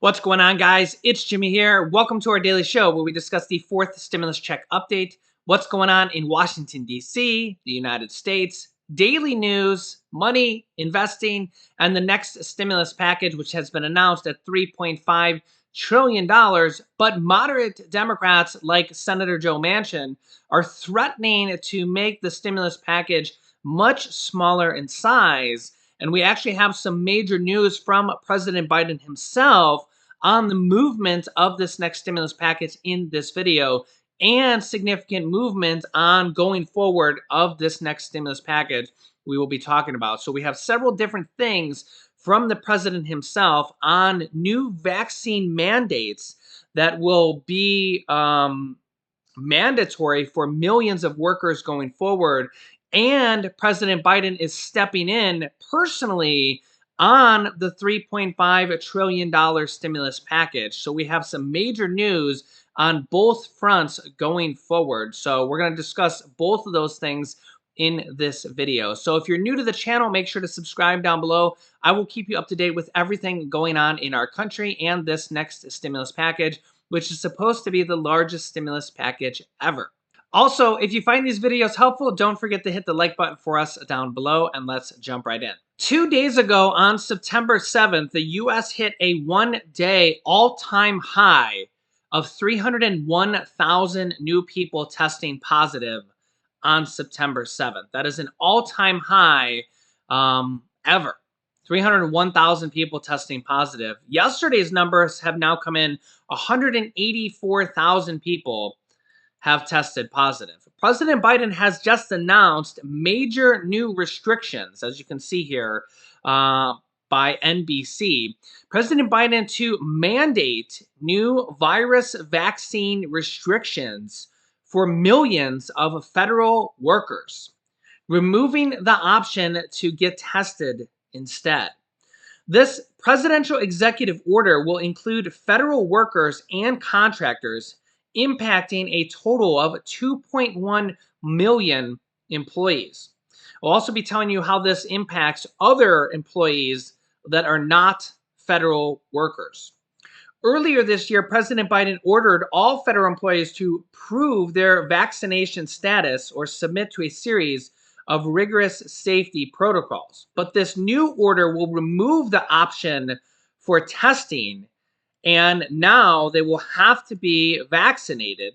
What's going on, guys? It's Jimmy here. Welcome to our daily show where we discuss the fourth stimulus check update, what's going on in Washington, D.C., the United States, daily news, money, investing, and the next stimulus package, which has been announced at $3.5 trillion. But moderate Democrats like Senator Joe Manchin are threatening to make the stimulus package much smaller in size. And we actually have some major news from President Biden himself on the movement of this next stimulus package in this video, and significant movement on going forward of this next stimulus package we will be talking about. So we have several different things from the president himself on new vaccine mandates that will be mandatory for millions of workers going forward. And President Biden is stepping in personally on the $3.5 trillion stimulus package. So we have some major news on both fronts going forward. So we're going to discuss both of those things in this video. So if you're new to the channel, make sure to subscribe down below. I will keep you up to date with everything going on in our country and this next stimulus package, which is supposed to be the largest stimulus package ever. Also, if you find these videos helpful, don't forget to hit the like button for us down below, and let's jump right in. 2 days ago, on September 7th, the U.S. hit a one-day all-time high of 301,000 new people testing positive on September 7th. That is an all-time high ever. 301,000 people testing positive. Yesterday's numbers have now come in. 184,000 people have tested positive. President Biden has just announced major new restrictions, as you can see here by NBC. President Biden to mandate new virus vaccine restrictions for millions of federal workers, removing the option to get tested instead. This presidential executive order will include federal workers and contractors, impacting a total of 2.1 million employees. I'll also be telling you how this impacts other employees that are not federal workers. Earlier this year, President Biden ordered all federal employees to prove their vaccination status or submit to a series of rigorous safety protocols. But this new order will remove the option for testing, and now they will have to be vaccinated,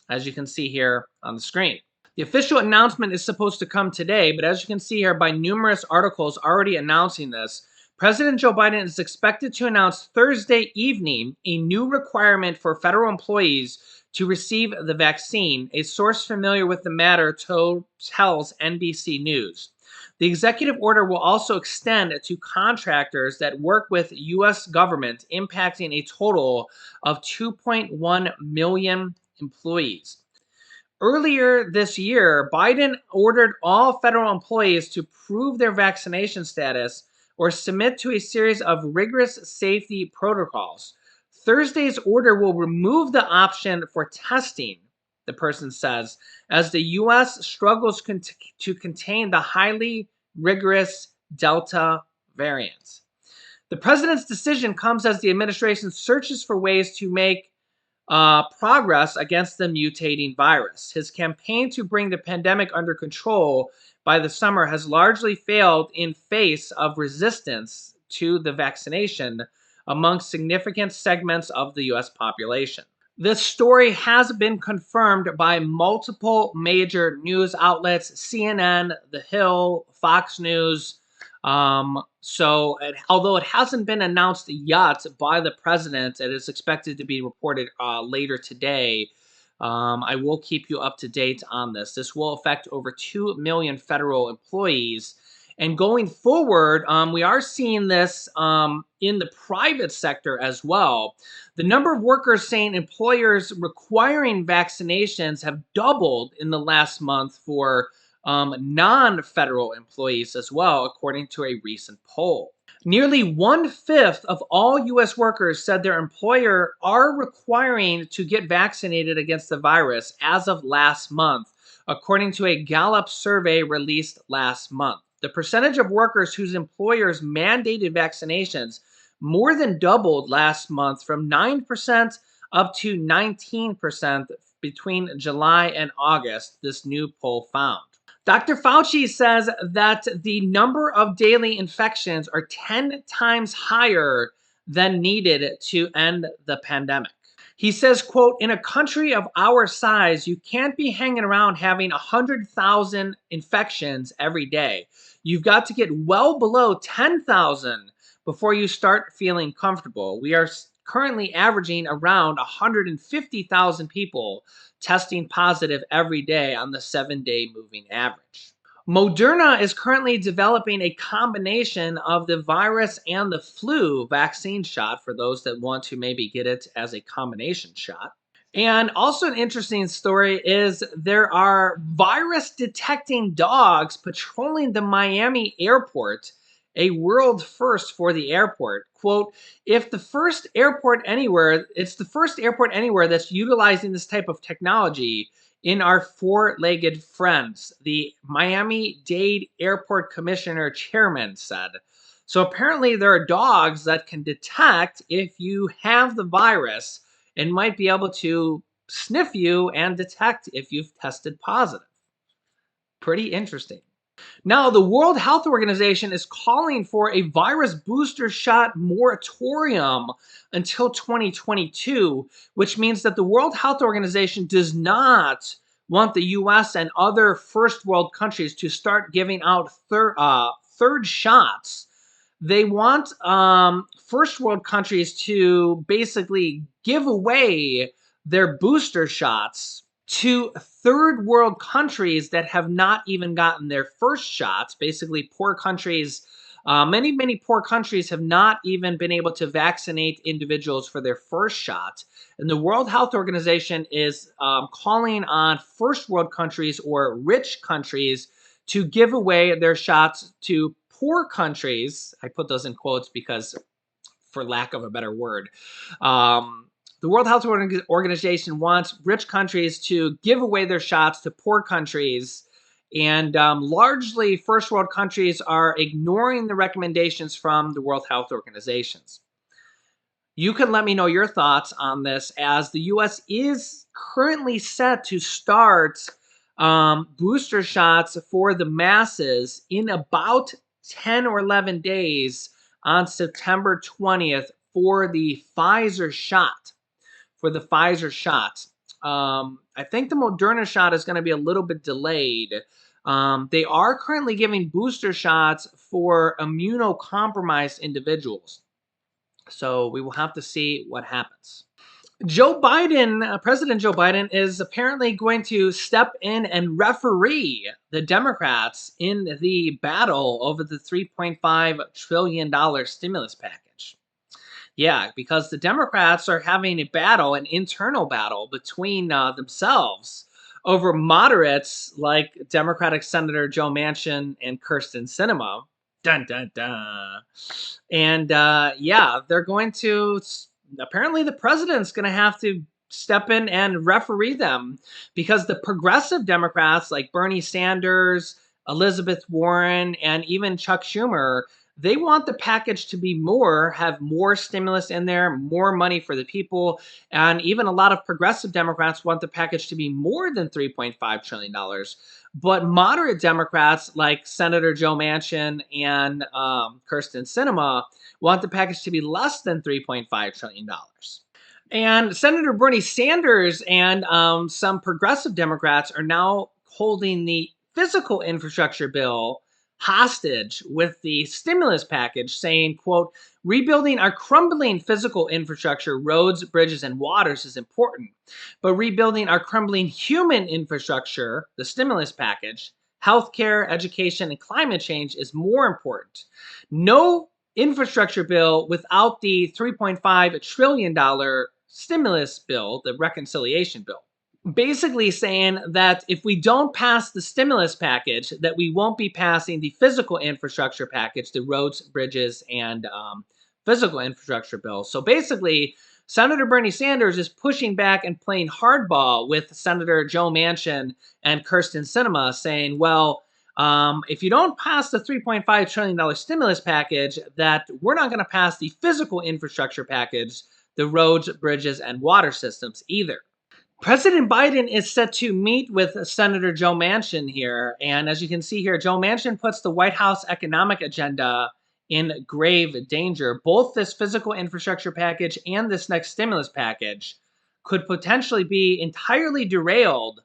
as you can see here on the screen. The official announcement is supposed to come today, but as you can see here by numerous articles already announcing this, President Joe Biden is expected to announce Thursday evening a new requirement for federal employees to receive the vaccine. A source familiar with the matter tells NBC News. The executive order will also extend to contractors that work with U.S. government, impacting a total of 2.1 million employees. Earlier this year, Biden ordered all federal employees to prove their vaccination status or submit to a series of rigorous safety protocols. Thursday's order will remove the option for testing, the person says, as the U.S. struggles to contain the highly rigorous Delta variant. The president's decision comes as the administration searches for ways to make progress against the mutating virus. His campaign to bring the pandemic under control by the summer has largely failed in face of resistance to the vaccination among significant segments of the U.S. population. This story has been confirmed by multiple major news outlets: CNN, The Hill, Fox News. Although it hasn't been announced yet by the president, it is expected to be reported later today. I will keep you up to date on this. This will affect over 2 million federal employees. And going forward, we are seeing this in the private sector as well. The number of workers saying employers requiring vaccinations have doubled in the last month for non-federal employees as well, according to a recent poll. Nearly 1/5 of all U.S. workers said their employer are requiring to get vaccinated against the virus as of last month, according to a Gallup survey released last month. The percentage of workers whose employers mandated vaccinations more than doubled last month from 9% up to 19% between July and August, this new poll found. Dr. Fauci says that the number of daily infections are 10 times higher than needed to end the pandemic. He says, quote, in a country of our size, you can't be hanging around having 100,000 infections every day. You've got to get well below 10,000 before you start feeling comfortable. We are currently averaging around 150,000 people testing positive every day on the 7-day moving average. Moderna is currently developing a combination of the virus and the flu vaccine shot for those that want to maybe get it as a combination shot. And also, an interesting story is there are virus detecting dogs patrolling the Miami airport, a world first for the airport. Quote, if the first airport anywhere, it's the first airport anywhere that's utilizing this type of technology in our four-legged friends, the Miami-Dade Airport Commissioner Chairman said. So apparently there are dogs that can detect if you have the virus and might be able to sniff you and detect if you've tested positive. Pretty interesting. Now, the World Health Organization is calling for a virus booster shot moratorium until 2022, which means that the World Health Organization does not want the US and other first world countries to start giving out third shots. They want first world countries to basically give away their booster shots to third world countries that have not even gotten their first shots. Basically, poor countries, many poor countries have not even been able to vaccinate individuals for their first shot. And the World Health Organization is calling on first world countries or rich countries to give away their shots to poor countries. I put those in quotes because, for lack of a better word, the World Health Organization wants rich countries to give away their shots to poor countries, and largely first world countries are ignoring the recommendations from the World Health Organizations. You can let me know your thoughts on this, as the U.S. is currently set to start booster shots for the masses in about 10 or 11 days on September 20th for the Pfizer shot. I think the Moderna shot is going to be a little bit delayed. They are currently giving booster shots for immunocompromised individuals. So we will have to see what happens. President Joe Biden is apparently going to step in and referee the Democrats in the battle over the $3.5 trillion stimulus package. Yeah, because the Democrats are having a battle, an internal battle between themselves over moderates like Democratic Senator Joe Manchin and Kirsten Sinema. Dun, dun, dun. And yeah, they're going to, apparently the president's going to have to step in and referee them, because the progressive Democrats like Bernie Sanders, Elizabeth Warren, and even Chuck Schumer, they want the package to be have more stimulus in there, more money for the people. And even a lot of progressive Democrats want the package to be more than $3.5 trillion. But moderate Democrats like Senator Joe Manchin and Kirsten Sinema want the package to be less than $3.5 trillion. And Senator Bernie Sanders and some progressive Democrats are now holding the physical infrastructure bill hostage with the stimulus package, saying, quote, rebuilding our crumbling physical infrastructure, roads, bridges, and waters is important, but rebuilding our crumbling human infrastructure, the stimulus package, healthcare, education, and climate change is more important. No infrastructure bill without the $3.5 trillion stimulus bill, the reconciliation bill. Basically saying that if we don't pass the stimulus package, that we won't be passing the physical infrastructure package, the roads, bridges, and physical infrastructure bill. So basically, Senator Bernie Sanders is pushing back and playing hardball with Senator Joe Manchin and Kirsten Sinema, saying, well, If you don't pass the $3.5 trillion stimulus package, that we're not going to pass the physical infrastructure package, the roads, bridges, and water systems either. President Biden is set to meet with Senator Joe Manchin here. And as you can see here, Joe Manchin puts the White House economic agenda in grave danger. Both this physical infrastructure package and this next stimulus package could potentially be entirely derailed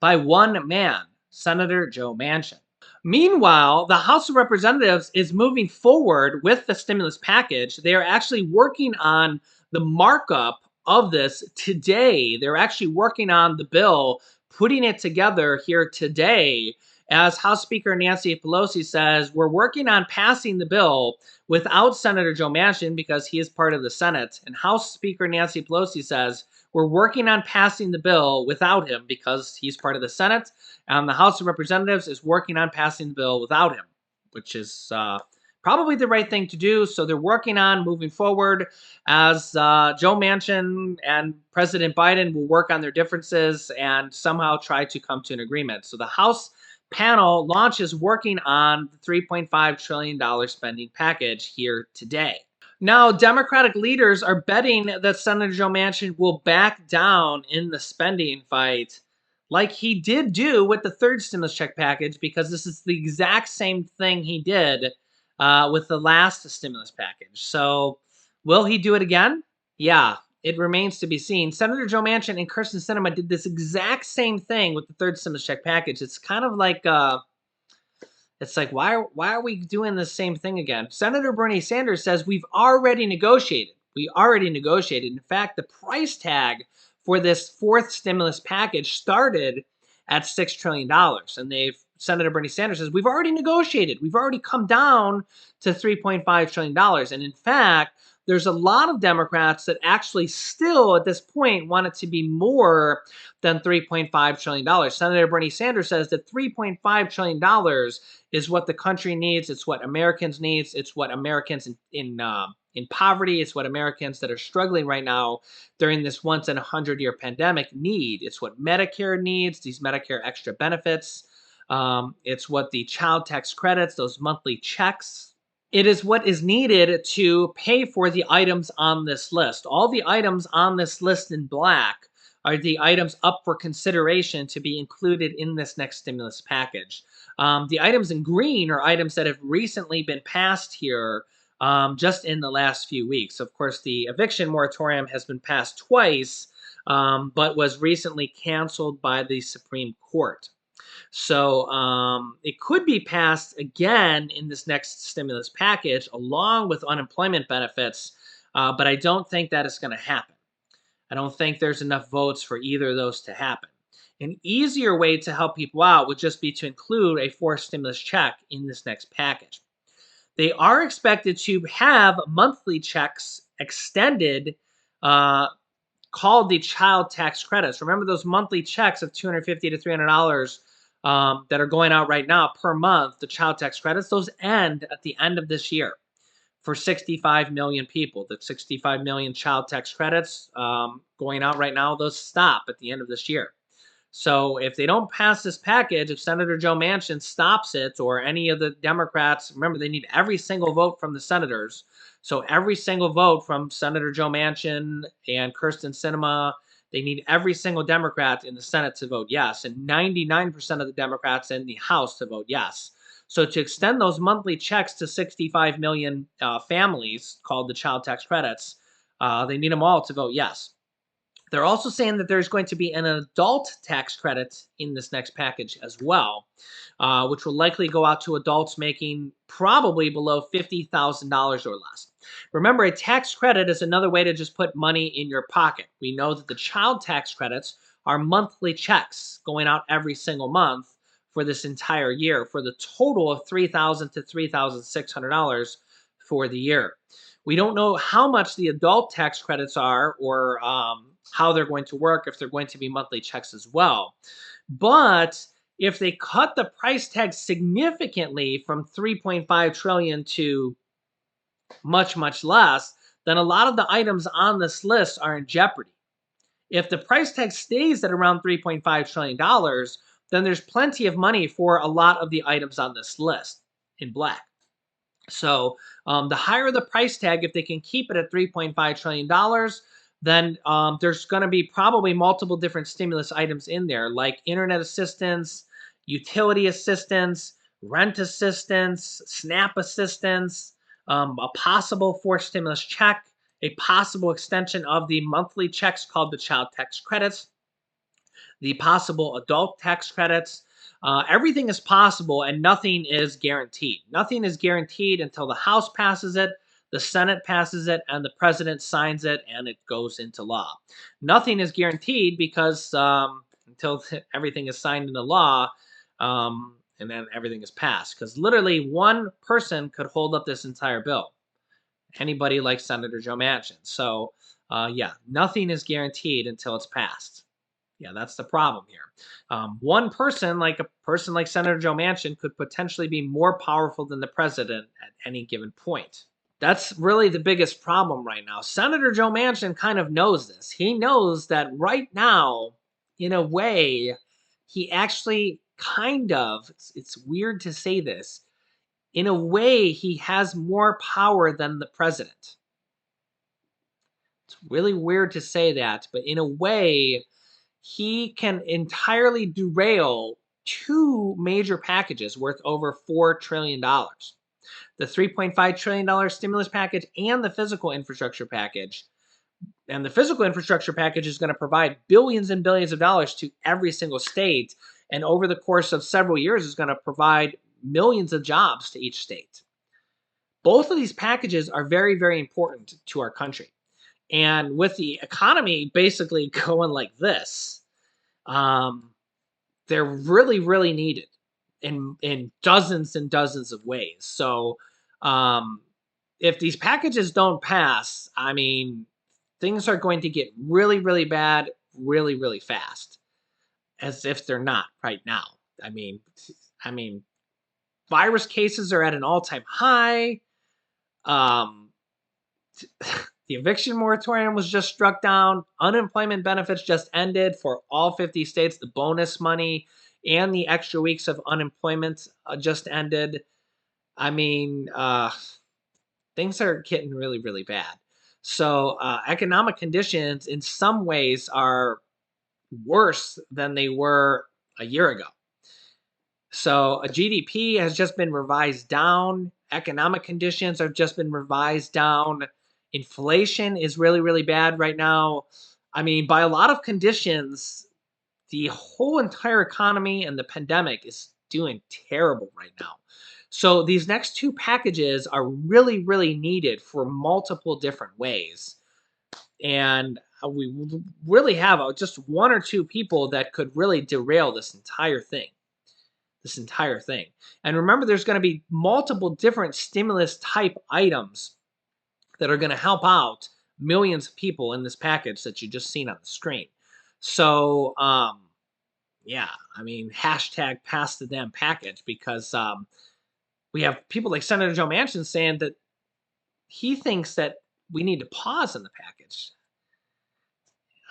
by one man, Senator Joe Manchin. Meanwhile, the House of Representatives is moving forward with the stimulus package. They are actually working on the markup of this today. They're actually working on the bill, putting it together here today. As House Speaker Nancy Pelosi says, we're working on passing the bill without Senator Joe Manchin because he is part of the Senate. And House Speaker Nancy Pelosi says, we're working on passing the bill without him because he's part of the Senate. And the House of Representatives is working on passing the bill without him, which is probably the right thing to do. So they're working on moving forward as Joe Manchin and President Biden will work on their differences and somehow try to come to an agreement. So the House panel launches working on the $3.5 trillion spending package here today. Now, Democratic leaders are betting that Senator Joe Manchin will back down in the spending fight like he did do with the third stimulus check package, because this is the exact same thing he did with the last stimulus package. So will he do it again? Yeah, it remains to be seen. Senator Joe Manchin and Kirsten Sinema did this exact same thing with the third stimulus check package. It's kind of like why are we doing the same thing again? Senator Bernie Sanders says we've already negotiated. We already negotiated. In fact, the price tag for this fourth stimulus package started at $6 trillion. And Senator Bernie Sanders says we've already negotiated. We've already come down to $3.5 trillion. And in fact, there's a lot of Democrats that actually still at this point want it to be more than $3.5 trillion. Senator Bernie Sanders says that $3.5 trillion is what the country needs. It's what Americans needs. It's what Americans in poverty. It's what Americans that are struggling right now during this once in 100-year pandemic need. It's what Medicare needs, these Medicare extra benefits. It's what the child tax credits, those monthly checks. It is what is needed to pay for the items on this list. All the items on this list in black are the items up for consideration to be included in this next stimulus package. The items in green are items that have recently been passed here just in the last few weeks. Of course, the eviction moratorium has been passed twice, but was recently canceled by the Supreme Court. So it could be passed again in this next stimulus package along with unemployment benefits, but I don't think that is going to happen. I don't think there's enough votes for either of those to happen. An easier way to help people out would just be to include a fourth stimulus check in this next package. They are expected to have monthly checks extended called the child tax credits. Remember those monthly checks of $250 to $300 that are going out right now per month, the child tax credits, those end at the end of this year for 65 million people. The 65 million child tax credits going out right now, those stop at the end of this year. So if they don't pass this package, if Senator Joe Manchin stops it or any of the Democrats, remember they need every single vote from the senators. So every single vote from Senator Joe Manchin and Kirsten Sinema, they need every single Democrat in the Senate to vote yes, and 99% of the Democrats in the House to vote yes. So to extend those monthly checks to 65 million families, called the child tax credits, they need them all to vote yes. They're also saying that there's going to be an adult tax credit in this next package as well, which will likely go out to adults making probably below $50,000 or less. Remember, a tax credit is another way to just put money in your pocket. We know that the child tax credits are monthly checks going out every single month for this entire year for the total of $3,000 to $3,600 for the year. We don't know how much the adult tax credits are or how they're going to work, if they're going to be monthly checks as well. But if they cut the price tag significantly from 3.5 trillion to much, much less, then a lot of the items on this list are in jeopardy. If the price tag stays at around $3.5 trillion, then there's plenty of money for a lot of the items on this list in black. So the higher the price tag, if they can keep it at $3.5 trillion, then there's going to be probably multiple different stimulus items in there, like internet assistance, utility assistance, rent assistance, SNAP assistance, a possible forced stimulus check, a possible extension of the monthly checks called the child tax credits, the possible adult tax credits. Everything is possible and nothing is guaranteed. Nothing is guaranteed until the House passes it, the Senate passes it, and the president signs it and it goes into law. Nothing is guaranteed because until everything is signed into law and then everything is passed. Because literally one person could hold up this entire bill. Anybody like Senator Joe Manchin. So, yeah, nothing is guaranteed until it's passed. Yeah, that's the problem here. One person, like a person like Senator Joe Manchin, could potentially be more powerful than the president at any given point. That's really the biggest problem right now. Senator Joe Manchin kind of knows this. He knows that right now, in a way, he actually kind of, it's weird to say this, in a way, he has more power than the president. It's really weird to say that, but in a way, he can entirely derail two major packages worth over $4 trillion. The $3.5 trillion stimulus package and the physical infrastructure package. And the physical infrastructure package is going to provide billions and billions of dollars to every single state. And over the course of several years is going to provide millions of jobs to each state. Both of these packages are very, very important to our country. And with the economy basically going like this, they're really, really needed in dozens and dozens of ways. So if these packages don't pass, I mean, things are going to get really, really bad, really, really fast, as if they're not right now. I mean, virus cases are at an all-time high. The eviction moratorium was just struck down. Unemployment benefits just ended for all 50 states. The bonus money and the extra weeks of unemployment just ended. I mean, things are getting really, really bad. So economic conditions in some ways are worse than they were a year ago. So a GDP has just been revised down. Economic conditions have just been revised down. Inflation is really, really bad right now. I mean, by a lot of conditions, the whole entire economy and the pandemic is doing terrible right now. So these next two packages are really, really needed for multiple different ways. And we really have just one or two people that could really derail this entire thing. And remember, there's going to be multiple different stimulus type items that are going to help out millions of people in this package that you just seen on the screen. So, yeah, I mean, hashtag pass the damn package, because we have people like Senator Joe Manchin saying that he thinks that we need to pause on the package.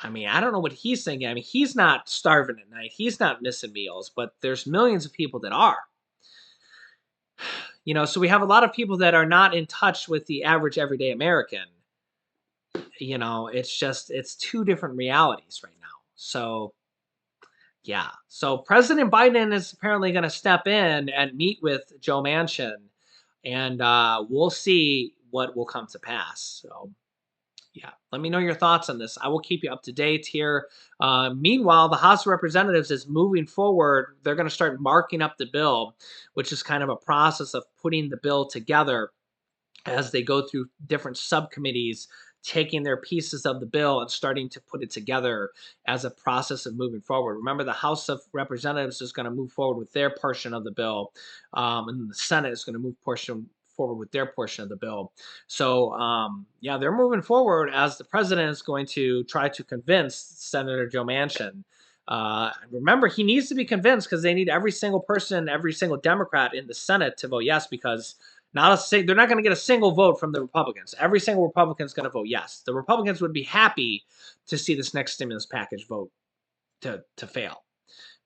I mean, I don't know what he's thinking. I mean, he's not starving at night. He's not missing meals, but there's millions of people that are. You know, so we have a lot of people that are not in touch with the average everyday American. You know, it's two different realities right now. So, yeah. So President Biden is apparently going to step in and meet with Joe Manchin, and we'll see what will come to pass. So, yeah, let me know your thoughts on this. I will keep you up to date here. Meanwhile, the House of Representatives is moving forward. They're going to start marking up the bill, which is kind of a process of putting the bill together as they go through different subcommittees, taking their pieces of the bill and starting to put it together as a process of moving forward. Remember, the House of Representatives is going to move forward with their portion of the bill, and the Senate is going to move forward with their portion of the bill. So, yeah, they're moving forward as the president is going to try to convince Senator Joe Manchin. Remember, he needs to be convinced because they need every single person, every single Democrat in the Senate to vote yes, because they're not going to get a single vote from the Republicans. Every single Republican is going to vote yes. The Republicans would be happy to see this next stimulus package vote to fail.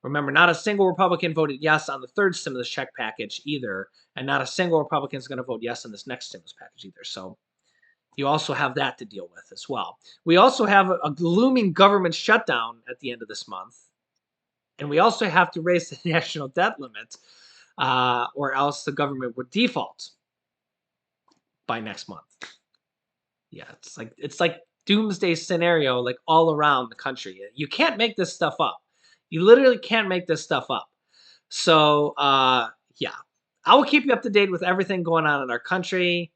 Remember, not a single Republican voted yes on the third stimulus check package either, and not a single Republican is going to vote yes on this next stimulus package either. So you also have that to deal with as well. We also have a looming government shutdown at the end of this month, and we also have to raise the national debt limit, or else the government would default by next month. Yeah, it's like doomsday scenario like all around the country. You can't make this stuff up. You literally can't make this stuff up. So yeah, I will keep you up to date with everything going on in our country,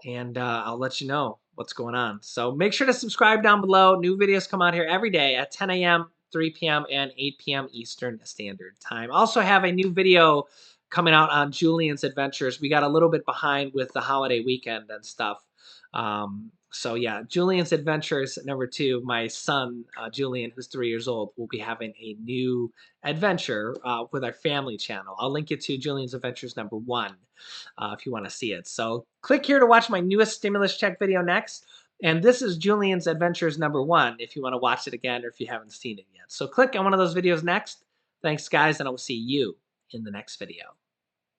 and I'll let you know what's going on. So make sure to subscribe down below. New videos come out here every day at 10 a.m., 3 p.m., and 8 p.m. Eastern Standard Time. Also have a new video coming out on Julian's Adventures. We got a little bit behind with the holiday weekend and stuff. So yeah, Julian's Adventures #2. My son, Julian, who's 3 years old, will be having a new adventure with our family channel. I'll link it to Julian's Adventures #1 if you want to see it. So click here to watch my newest stimulus check video next. And this is Julian's Adventures #1 if you want to watch it again or if you haven't seen it yet. So click on one of those videos next. Thanks, guys, and I will see you in the next video.